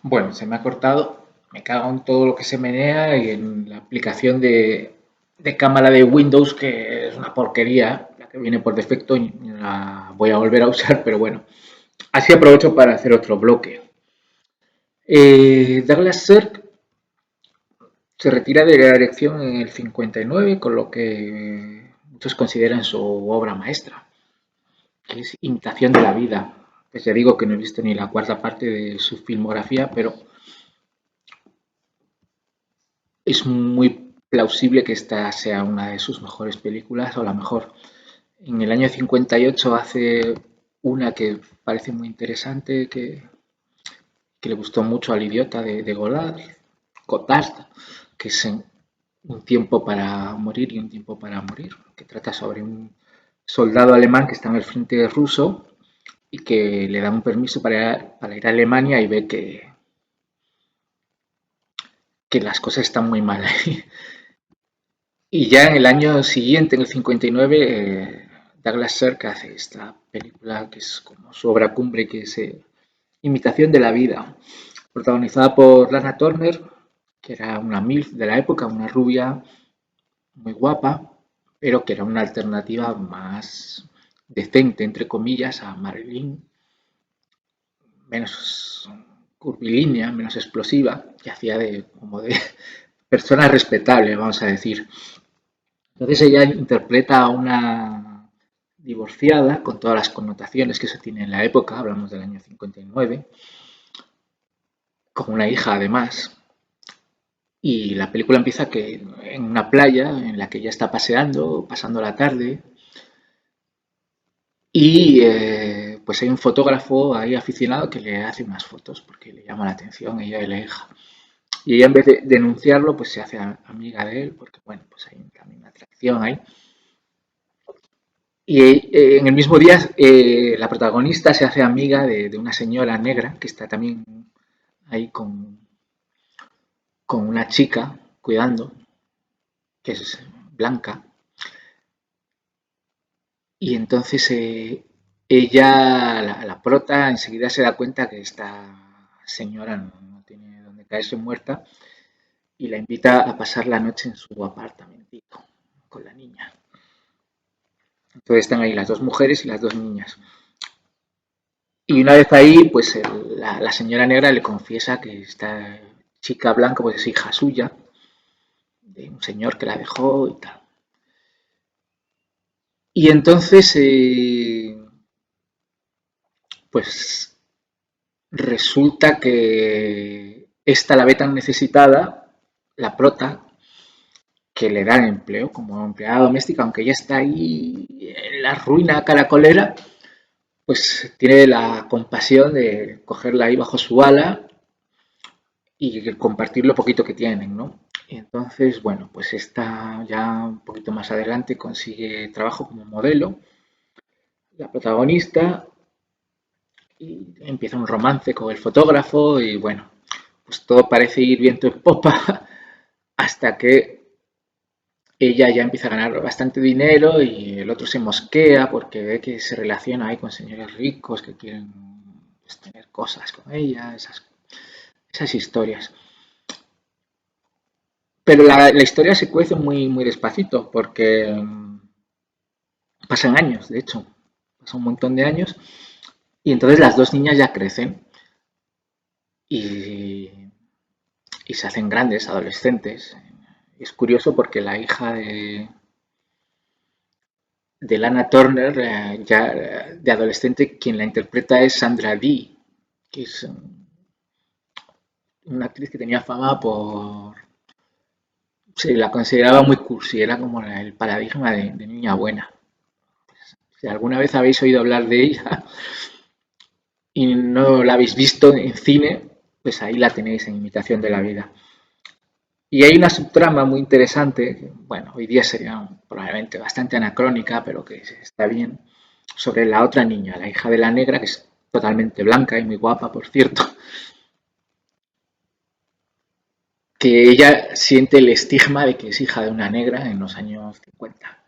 Bueno, se me ha cortado. Me cago en todo lo que se menea y en la aplicación de cámara de Windows, que es una porquería, la que viene por defecto y no la voy a volver a usar, pero bueno. Así aprovecho para hacer otro bloque. Douglas Sirk se retira de la dirección en el 59, con lo que muchos consideran su obra maestra, que es Imitación de la vida. Pues ya digo que no he visto ni la cuarta parte de su filmografía, pero es muy plausible que esta sea una de sus mejores películas o la mejor. En el año 58 hace una que parece muy interesante, que le gustó mucho al idiota de Godard, que es Un tiempo para morir y un tiempo para morir, que trata sobre un soldado alemán que está en el frente ruso y que le da un permiso para ir a Alemania y ve que las cosas están muy mal ahí. Y ya en el año siguiente, en el 59, Douglas Sirk hace esta película que es como su obra cumbre, que es Imitación de la vida, protagonizada por Lana Turner, que era una MILF de la época, una rubia muy guapa, pero que era una alternativa más decente, entre comillas, a Marilyn, menos curvilínea, menos explosiva, que hacía de como de persona respetable, vamos a decir. Entonces ella interpreta a una divorciada, con todas las connotaciones que eso tiene en la época, hablamos del año 59, con una hija además, y la película empieza que en una playa en la que ella está paseando, pasando la tarde, y pues hay un fotógrafo ahí aficionado que le hace unas fotos porque le llama la atención ella y la hija. Y ella en vez de denunciarlo, pues se hace amiga de él, porque bueno, pues hay también una atracción ahí. Y en el mismo día la protagonista se hace amiga de una señora negra que está también ahí con una chica cuidando, que es blanca. Y entonces ella, la prota, enseguida se da cuenta que esta señora no tiene donde caerse muerta y la invita a pasar la noche en su apartamentito con la niña. Entonces están ahí las dos mujeres y las dos niñas. Y una vez ahí, pues la señora negra le confiesa que esta chica blanca pues es hija suya, de un señor que la dejó y tal. Y entonces, pues resulta que esta la ve tan necesitada, la prota, que le dan empleo como empleada doméstica, aunque ella está ahí en la ruina caracolera, pues tiene la compasión de cogerla ahí bajo su ala y compartir lo poquito que tienen, ¿no? Y entonces, bueno, pues está ya un poquito más adelante, consigue trabajo como modelo, la protagonista, y empieza un romance con el fotógrafo y bueno, pues todo parece ir viento en popa hasta que ella ya empieza a ganar bastante dinero y el otro se mosquea porque ve que se relaciona ahí con señores ricos que quieren pues, tener cosas con ella, esas historias. Pero la historia se cuece muy, muy despacito porque pasan años, de hecho, pasa un montón de años y entonces las dos niñas ya crecen y, y se hacen grandes, adolescentes. Es curioso porque la hija de Lana Turner, ya de adolescente, quien la interpreta es Sandra Dee, que es una actriz que tenía fama por... Se la consideraba muy cursi, era como el paradigma de niña buena. Si alguna vez habéis oído hablar de ella y no la habéis visto en cine, pues ahí la tenéis en Imitación de la Vida. Y hay una subtrama muy interesante, que, bueno, hoy día sería probablemente bastante anacrónica, pero que está bien, sobre la otra niña, la hija de la negra, que es totalmente blanca y muy guapa, por cierto, que ella siente el estigma de que es hija de una negra en los años 50.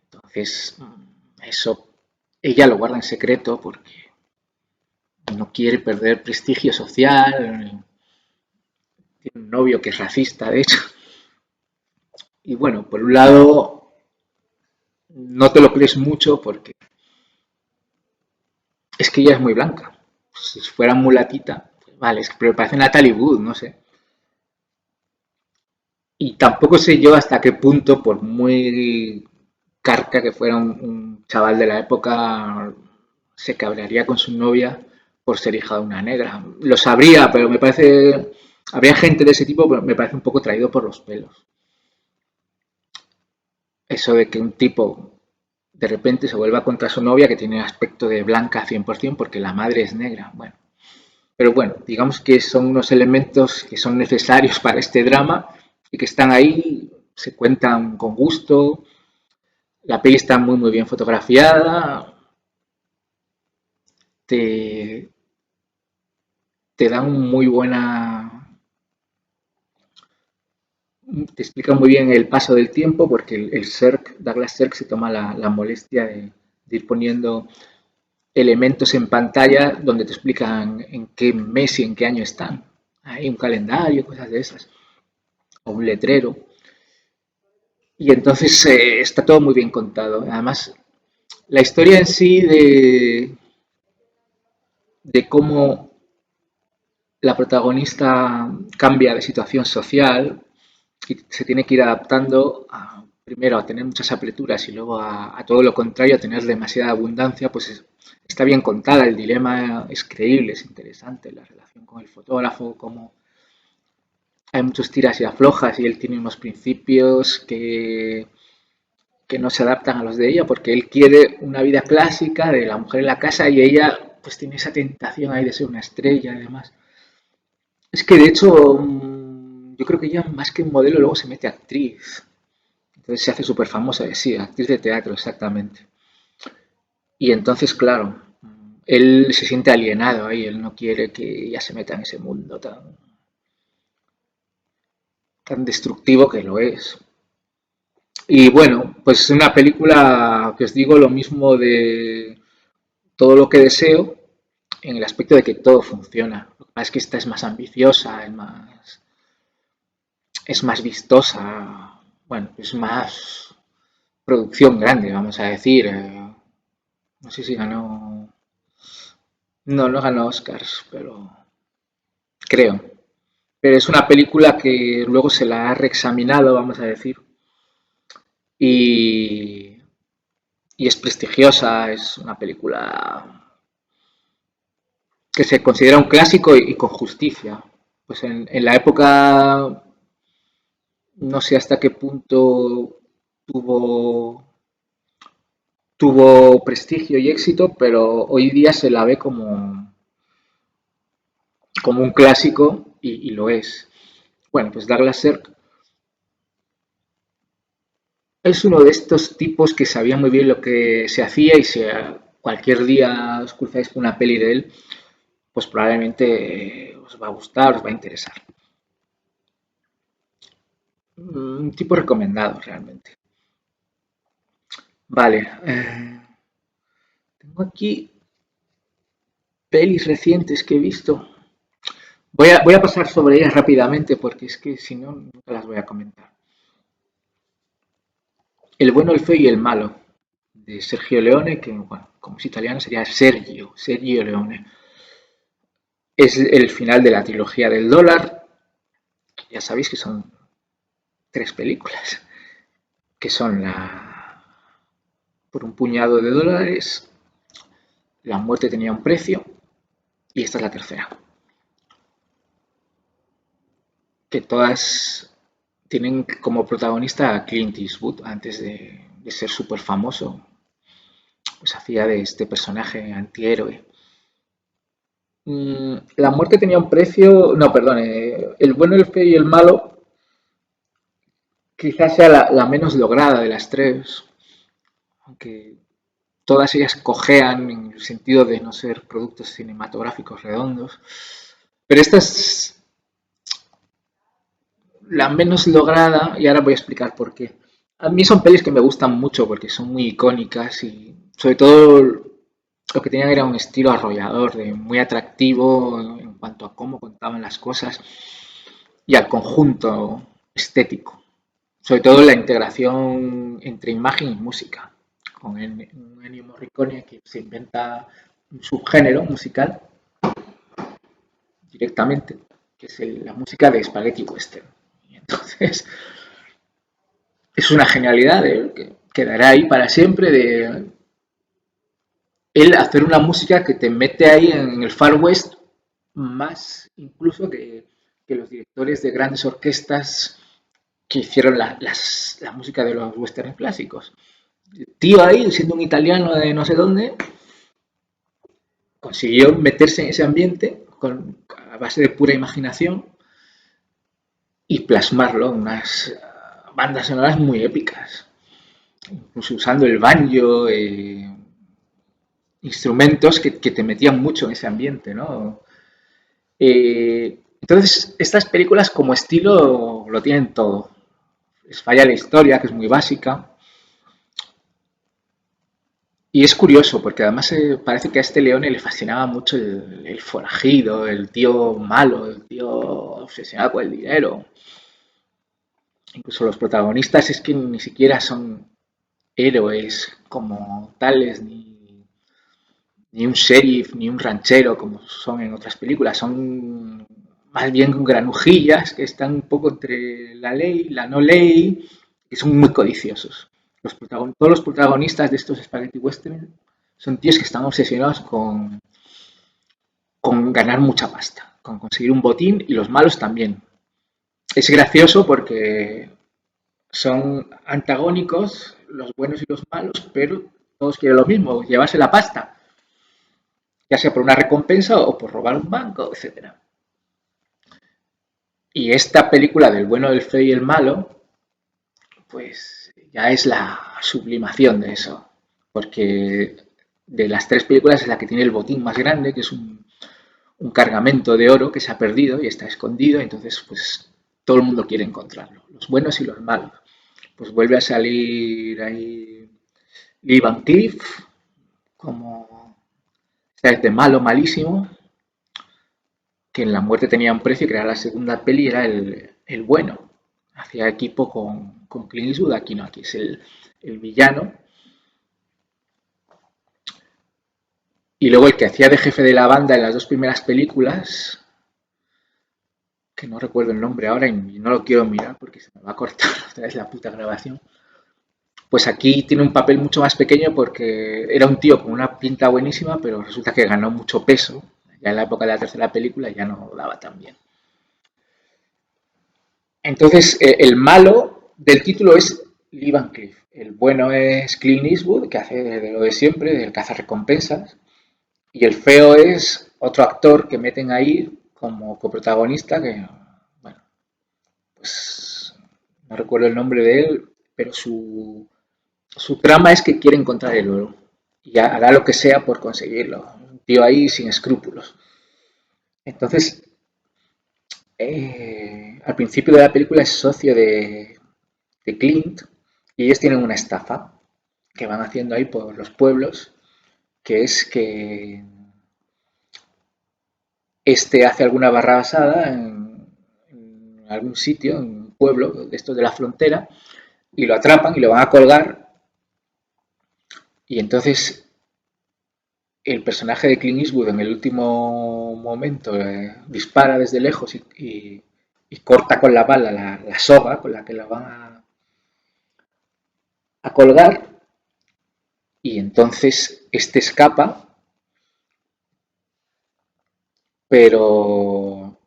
Entonces, eso ella lo guarda en secreto porque no quiere perder prestigio social, tiene un novio que es racista, de hecho. Y bueno, por un lado, no te lo crees mucho porque es que ella es muy blanca. Si fuera mulatita, pues vale, es que pero parece Natalie Wood, no sé. Y tampoco sé yo hasta qué punto, por muy carca que fuera un chaval de la época, se cabrearía con su novia por ser hija de una negra. Lo sabría, pero me parece, habría gente de ese tipo, pero me parece un poco traído por los pelos. Eso de que un tipo de repente se vuelva contra su novia que tiene aspecto de blanca 100% porque la madre es negra. Bueno, pero bueno, digamos que son unos elementos que son necesarios para este drama y que están ahí, se cuentan con gusto. La peli está muy muy bien fotografiada, te, te dan muy buena, te explica muy bien el paso del tiempo porque el Sirk, Douglas Sirk se toma la molestia de ir poniendo elementos en pantalla donde te explican en qué mes y en qué año están. Hay un calendario, cosas de esas, o un letrero. Y entonces está todo muy bien contado. Además, la historia en sí de cómo la protagonista cambia de situación social y se tiene que ir adaptando primero a tener muchas aperturas y luego a todo lo contrario, a tener demasiada abundancia, pues está bien contada, el dilema es creíble, es interesante, la relación con el fotógrafo, cómo hay muchos tiras y aflojas y él tiene unos principios que no se adaptan a los de ella porque él quiere una vida clásica de la mujer en la casa y ella pues tiene esa tentación ahí de ser una estrella y demás. Es que de hecho yo creo que ella más que modelo luego se mete actriz. Entonces se hace súper famosa, sí, actriz de teatro, exactamente. Y entonces, claro, él se siente alienado ahí, él no quiere que ella se meta en ese mundo tan destructivo que lo es. Y bueno, pues es una película que os digo lo mismo de todo lo que deseo, en el aspecto de que todo funciona. Lo que pasa es que esta es más ambiciosa, es más vistosa, bueno, es más producción grande, vamos a decir. No sé si ganó, no, no ganó Oscars, pero creo. Pero es una película que luego se la ha reexaminado, vamos a decir, y, y es prestigiosa, es una película que se considera un clásico y con justicia. Pues en la época, no sé hasta qué punto tuvo, tuvo prestigio y éxito, pero hoy día se la ve como un clásico y lo es. Bueno, pues Douglas Sirk es uno de estos tipos que sabía muy bien lo que se hacía y si cualquier día os cruzáis con una peli de él, pues probablemente os va a gustar, os va a interesar. Un tipo recomendado realmente. Vale, tengo aquí pelis recientes que he visto. Voy a pasar sobre ellas rápidamente porque es que si no, nunca las voy a comentar. El bueno, el feo y el malo, de Sergio Leone, que bueno, como es italiano sería Sergio Leone. Es el final de la trilogía del dólar. Ya sabéis que son tres películas, que son por un puñado de dólares, la muerte tenía un precio y esta es la tercera. Que todas tienen como protagonista a Clint Eastwood antes de ser súper famoso. Pues hacía de este personaje antihéroe. La muerte tenía un precio, no, perdón, el bueno, el feo y el malo quizás sea la menos lograda de las tres, aunque todas ellas cojean en el sentido de no ser productos cinematográficos redondos. Pero esta es la menos lograda y ahora voy a explicar por qué. A mí son pelis que me gustan mucho porque son muy icónicas y sobre todo lo que tenían era un estilo arrollador, muy atractivo en cuanto a cómo contaban las cosas y al conjunto estético. Sobre todo la integración entre imagen y música, con un Ennio Morricone que se inventa un subgénero musical directamente, que es la música de Spaghetti Western. Y entonces es una genialidad que quedará ahí para siempre de él hacer una música que te mete ahí en el Far West más incluso que los directores de grandes orquestas que hicieron la música de los westerns clásicos. El tío ahí, siendo un italiano de no sé dónde, consiguió meterse en ese ambiente a base de pura imaginación y plasmarlo en unas bandas sonoras muy épicas, incluso usando el banjo, instrumentos que te metían mucho en ese ambiente, ¿no? Entonces, estas películas como estilo lo tienen todo. Les falla la historia, que es muy básica. Y es curioso, porque además parece que a este Leone le fascinaba mucho el forajido, el tío malo, el tío obsesionado con el dinero. Incluso los protagonistas es que ni siquiera son héroes como tales, ni un sheriff, ni un ranchero como son en otras películas. Son más bien granujillas que están un poco entre la ley, la no ley, que son muy codiciosos. Todos los protagonistas de estos Spaghetti Western son tíos que están obsesionados con ganar mucha pasta, con conseguir un botín y los malos también. Es gracioso porque son antagónicos los buenos y los malos, pero todos quieren lo mismo, llevarse la pasta, ya sea por una recompensa o por robar un banco, etcétera. Y esta película del bueno, del feo y el malo, pues ya es la sublimación de eso, porque de las tres películas es la que tiene el botín más grande, que es un cargamento de oro que se ha perdido y está escondido, entonces pues todo el mundo quiere encontrarlo, los buenos y los malos. Pues vuelve a salir ahí Lee Van Cleef como esta vez de malo malísimo, que en la muerte tenía un precio, que era la segunda peli, era el bueno. Hacía equipo con Clint Eastwood, aquí no, aquí es el villano. Y luego el que hacía de jefe de la banda en las dos primeras películas, que no recuerdo el nombre ahora y no lo quiero mirar porque se me va a cortar otra vez la puta grabación. Pues aquí tiene un papel mucho más pequeño porque era un tío con una pinta buenísima, pero resulta que ganó mucho peso. Ya en la época de la tercera película ya no daba tan bien. Entonces, el malo del título es Lee Van Cleef. El bueno es Clint Eastwood, que hace de lo de siempre, del cazarrecompensas. Y el feo es otro actor que meten ahí como coprotagonista, que, bueno, pues no recuerdo el nombre de él, pero su trama es que quiere encontrar el oro y hará lo que sea por conseguirlo. Un tío ahí sin escrúpulos. Entonces, al principio de la película es socio de Clint y ellos tienen una estafa que van haciendo ahí por los pueblos, que es que este hace alguna barra basada en algún sitio, en un pueblo de estos de la frontera, y lo atrapan y lo van a colgar. Y entonces el personaje de Clint Eastwood en el último momento dispara desde lejos y corta con la bala la soga con la que la van a colgar. Y entonces este escapa, pero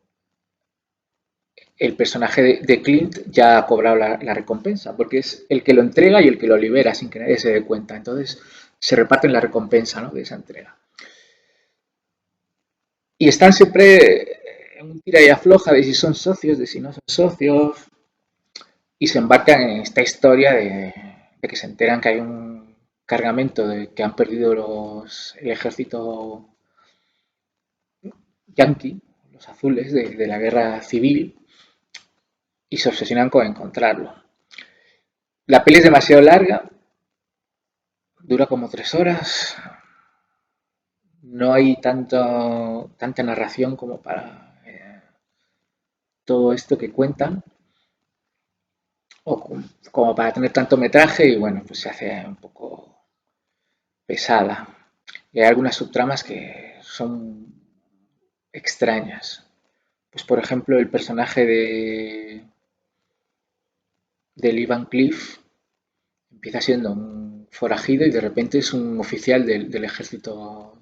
el personaje de Clint ya ha cobrado la recompensa, porque es el que lo entrega y el que lo libera sin que nadie se dé cuenta. Entonces se reparten la recompensa, ¿no?, de esa entrega. Y están siempre en un tira y afloja de si son socios, de si no son socios, y se embarcan en esta historia de que se enteran que hay un cargamento que han perdido el ejército yanqui, los azules de la guerra civil, y se obsesionan con encontrarlo. La peli es demasiado larga, dura como 3 horas, No hay tanta narración como para todo esto que cuentan, o como para tener tanto metraje, y bueno, pues se hace un poco pesada. Y hay algunas subtramas que son extrañas. Pues por ejemplo, el personaje de Lee Van Cleef empieza siendo un forajido y de repente es un oficial del ejército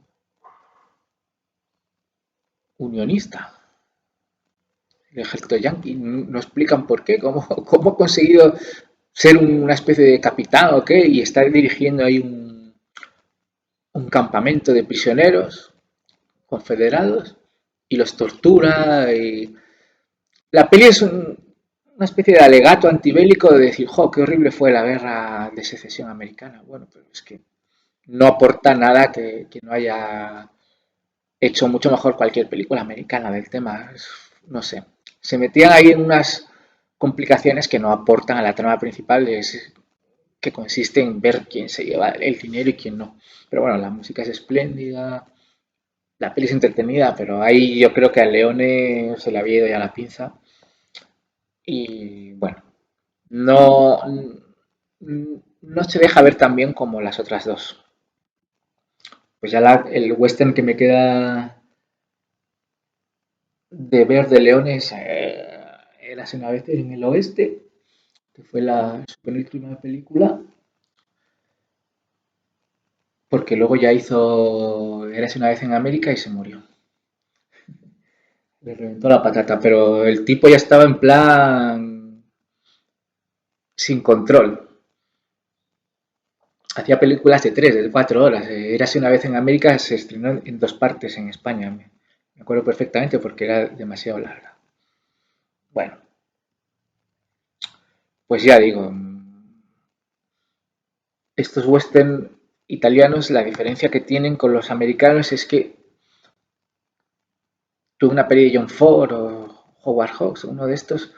unionista, el ejército yanqui. No explican por qué, cómo ha conseguido ser una especie de capitán o qué y estar dirigiendo ahí un campamento de prisioneros confederados y los tortura. La peli es una especie de alegato antibélico de decir, jo, qué horrible fue la guerra de secesión americana. Bueno, pero es que no aporta nada que no haya hecho mucho mejor cualquier película americana del tema. No sé. Se metían ahí en unas complicaciones que no aportan a la trama principal, que consiste en ver quién se lleva el dinero y quién no. Pero bueno, la música es espléndida, la peli es entretenida, pero ahí yo creo que a Leone se le había ido ya la pinza. Y bueno, no, no se deja ver tan bien como las otras dos. Pues ya el western que me queda de ver de Leones era una vez en el oeste, que fue su penúltima película, porque luego ya hizo Érase una vez en América y se murió. Le reventó la patata, pero el tipo ya estaba en plan sin control. Hacía películas de 3, de 4 horas. Érase una vez en América se estrenó en 2 partes en España. Me acuerdo perfectamente porque era demasiado larga. Bueno, pues ya digo, estos western italianos, la diferencia que tienen con los americanos es que tú una peli de John Ford o Howard Hawks, uno de estos,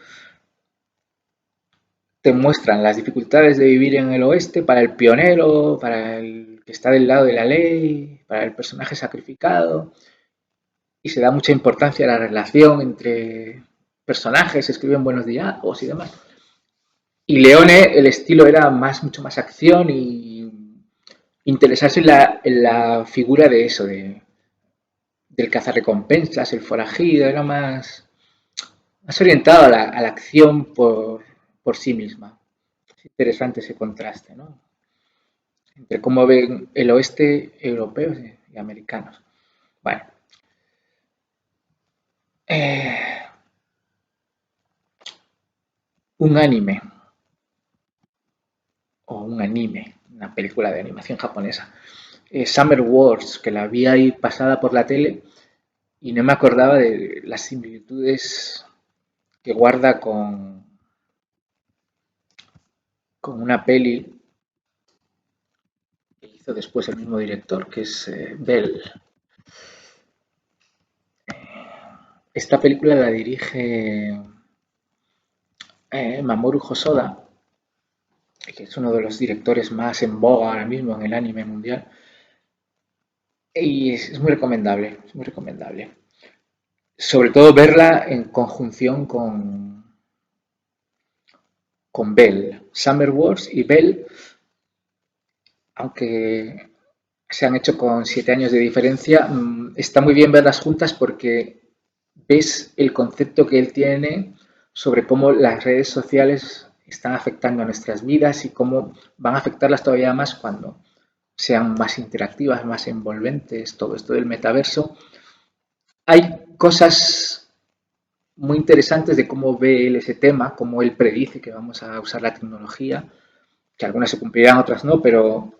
te muestran las dificultades de vivir en el oeste para el pionero, para el que está del lado de la ley, para el personaje sacrificado, y se da mucha importancia a la relación entre personajes, se escriben buenos diálogos y demás. Y Leone, el estilo era mucho más acción y interesarse en la figura de eso, del cazarrecompensas, el forajido, era más orientado a la acción por sí misma. Es interesante ese contraste, ¿no? Entre cómo ven el oeste europeos y americanos. Bueno, eh, un anime o un anime, una película de animación japonesa. Summer Wars, que la vi ahí pasada por la tele y no me acordaba de las similitudes que guarda con una peli que hizo después el mismo director, que es Bell. Esta película la dirige Mamoru Hosoda, que es uno de los directores más en boga ahora mismo en el anime mundial. Y es muy recomendable, es muy recomendable. Sobre todo verla en conjunción con Bell. Summer Wars y Bell, aunque se han hecho con 7 años de diferencia, está muy bien verlas juntas porque ves el concepto que él tiene sobre cómo las redes sociales están afectando a nuestras vidas y cómo van a afectarlas todavía más cuando sean más interactivas, más envolventes, todo esto del metaverso. Hay cosas muy interesantes de cómo ve él ese tema, cómo él predice que vamos a usar la tecnología, que algunas se cumplirán, otras no, pero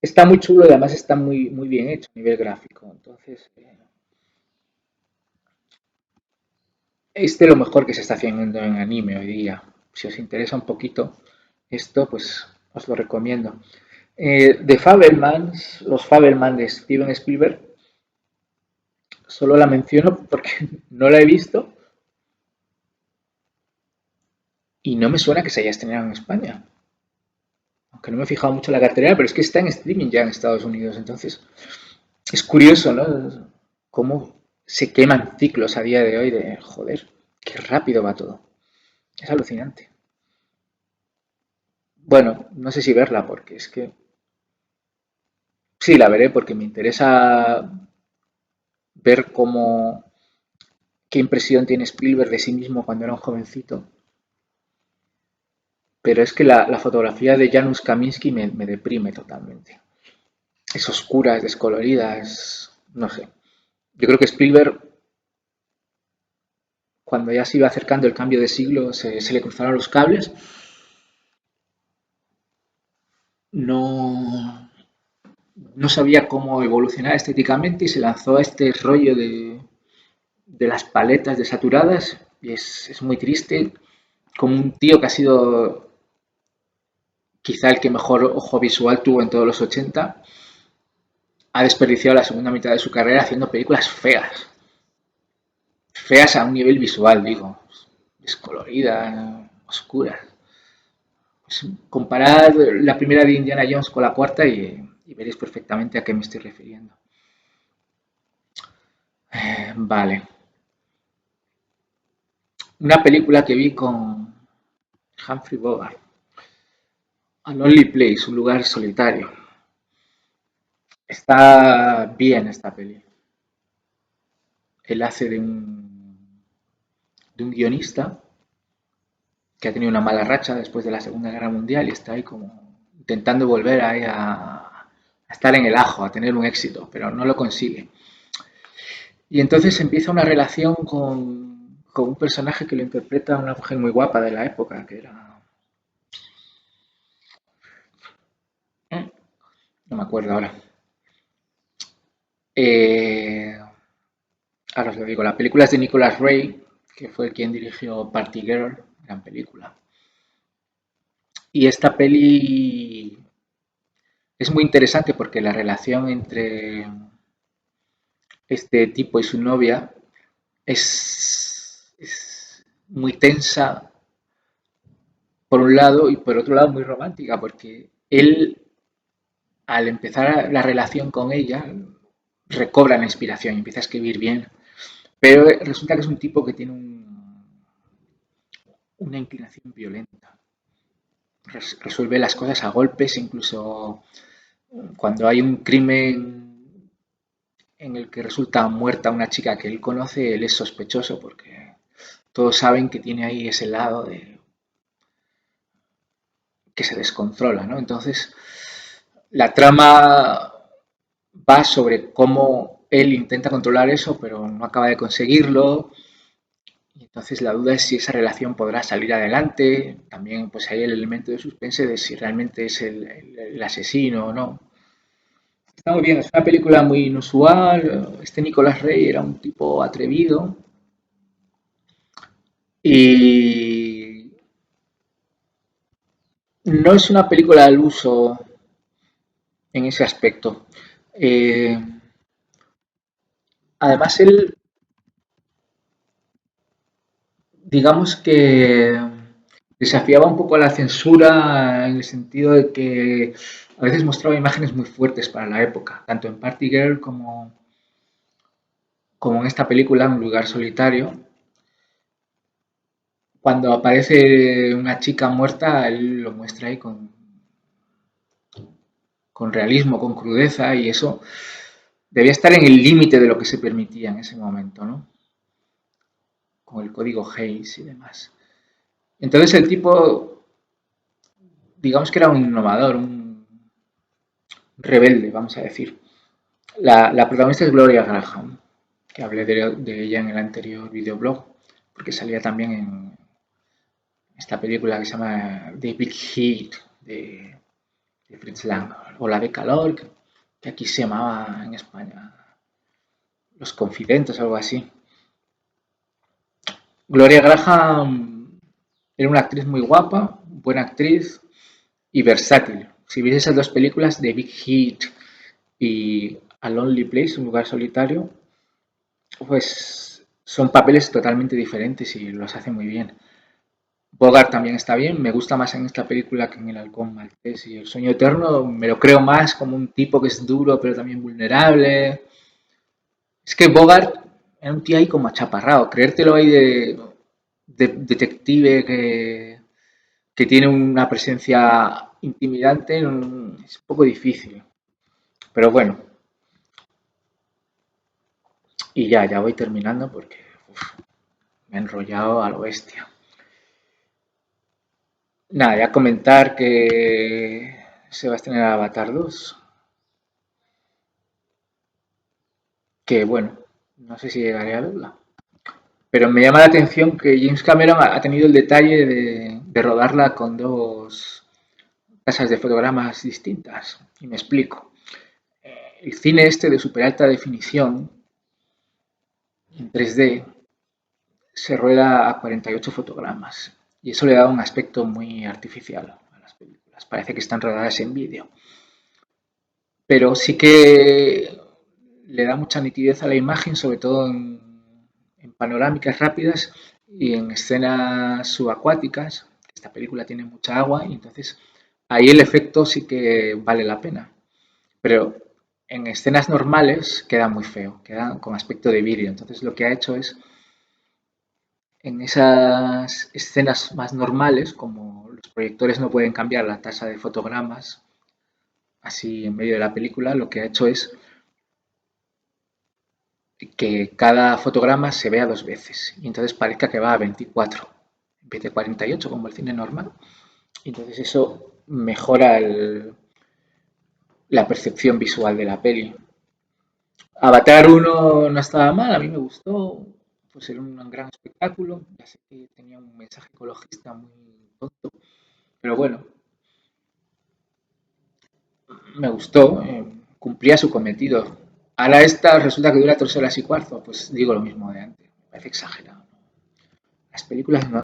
está muy chulo y además está muy bien hecho a nivel gráfico. Entonces, es de lo mejor que se está haciendo en anime hoy día. Si os interesa un poquito esto, pues os lo recomiendo. De Fabelmans, los Fabelmans de Steven Spielberg, solo la menciono porque no la he visto y no me suena que se haya estrenado en España. Aunque no me he fijado mucho en la cartelera, pero es que está en streaming ya en Estados Unidos. Entonces, Es curioso, ¿no? Cómo se queman ciclos a día de hoy de, joder, qué rápido va todo. Es alucinante. Bueno, no sé si verla porque es que sí, la veré porque me interesa ver cómo, qué impresión tiene Spielberg de sí mismo cuando era un jovencito. Pero es que la fotografía de Janusz Kaminski me deprime totalmente. Es oscura, es descolorida, es... no sé. Yo creo que Spielberg, cuando ya se iba acercando el cambio de siglo, se le cruzaron los cables. No, no sabía cómo evolucionar estéticamente y se lanzó a este rollo de las paletas desaturadas y es muy triste como un tío que ha sido quizá el que mejor ojo visual tuvo en todos los 80 ha desperdiciado la segunda mitad de su carrera haciendo películas feas, feas a un nivel visual, digo, descoloridas, oscuras. Pues comparad la primera de Indiana Jones con la cuarta y veréis perfectamente a qué me estoy refiriendo. Vale. Una película que vi con Humphrey Bogart, A Lonely Place, un lugar solitario. Está bien esta peli. Él hace de un guionista que ha tenido una mala racha después de la Segunda Guerra Mundial y está ahí como intentando volver ahí a estar en el ajo, a tener un éxito, pero no lo consigue. Y entonces empieza una relación con un personaje que lo interpreta una mujer muy guapa de la época, que era... No me acuerdo ahora. Eh, ahora os lo digo, la película es de Nicholas Ray, que fue quien dirigió Party Girl, gran película. Y esta peli es muy interesante porque la relación entre este tipo y su novia es muy tensa por un lado y por otro lado muy romántica porque él al empezar la relación con ella recobra la inspiración y empieza a escribir bien, pero resulta que es un tipo que tiene una inclinación violenta. Resuelve las cosas a golpes, incluso cuando hay un crimen en el que resulta muerta una chica que él conoce, él es sospechoso porque todos saben que tiene ahí ese lado de que se descontrola, ¿no? Entonces, la trama va sobre cómo él intenta controlar eso, pero no acaba de conseguirlo. Y entonces la duda es si esa relación podrá salir adelante. También pues hay el elemento de suspense de si realmente es el asesino o no. Está muy bien, es una película muy inusual. Este Nicolás Rey era un tipo atrevido y no es una película al uso en ese aspecto. Eh, además, él, digamos que desafiaba un poco la censura en el sentido de que a veces mostraba imágenes muy fuertes para la época, tanto en Party Girl como en esta película, Un lugar solitario. Cuando aparece una chica muerta, él lo muestra ahí con realismo, con crudeza, y eso debía estar en el límite de lo que se permitía en ese momento, ¿no? Con el código Hayes y demás. Entonces el tipo, digamos que era un innovador, un rebelde, vamos a decir. La protagonista es Gloria Graham, que hablé de ella en el anterior videoblog, porque salía también en esta película que se llama The Big Hit de Fritz Lang, o la de Calor, que aquí se llamaba en España Los Confidentes o algo así. Gloria Graham era una actriz muy guapa, buena actriz y versátil. Si vieses esas dos películas, The Big Hit y A Lonely Place, un lugar solitario, pues son papeles totalmente diferentes y los hace muy bien. Bogart también está bien, me gusta más en esta película que en El Halcón Maltés y El Sueño Eterno, me lo creo más como un tipo que es duro pero también vulnerable. Es que Bogart era un tío ahí como achaparrado, creértelo ahí de detective que tiene una presencia intimidante es un poco difícil. Pero bueno, y ya voy terminando porque me he enrollado a lo bestia. Nada, ya comentar que se va a estrenar Avatar 2, que bueno, no sé si llegaré a verla. Pero me llama la atención que James Cameron ha tenido el detalle de rodarla con dos casas de fotogramas distintas. Y me explico. El cine este de super alta definición en 3D se rueda a 48 fotogramas y eso le da un aspecto muy artificial a las películas. Parece que están rodadas en vídeo. Pero sí que le da mucha nitidez a la imagen, sobre todo en panorámicas rápidas y en escenas subacuáticas. Esta película tiene mucha agua y entonces ahí el efecto sí que vale la pena. Pero en escenas normales queda muy feo, queda con aspecto de vídeo. Entonces lo que ha hecho es, en esas escenas más normales, como los proyectores no pueden cambiar la tasa de fotogramas así en medio de la película, lo que ha hecho es que cada fotograma se vea dos veces y entonces parezca que va a 24 en vez de 48 como el cine normal. Entonces eso mejora la percepción visual de la peli. Avatar 1 no estaba mal, a mí me gustó, pues era un gran espectáculo, ya sé que tenía un mensaje ecologista muy tonto, pero bueno, me gustó, cumplía su cometido. Ahora esta resulta que dura 3 horas y cuarto, pues digo lo mismo de antes, me parece exagerado. Las películas no,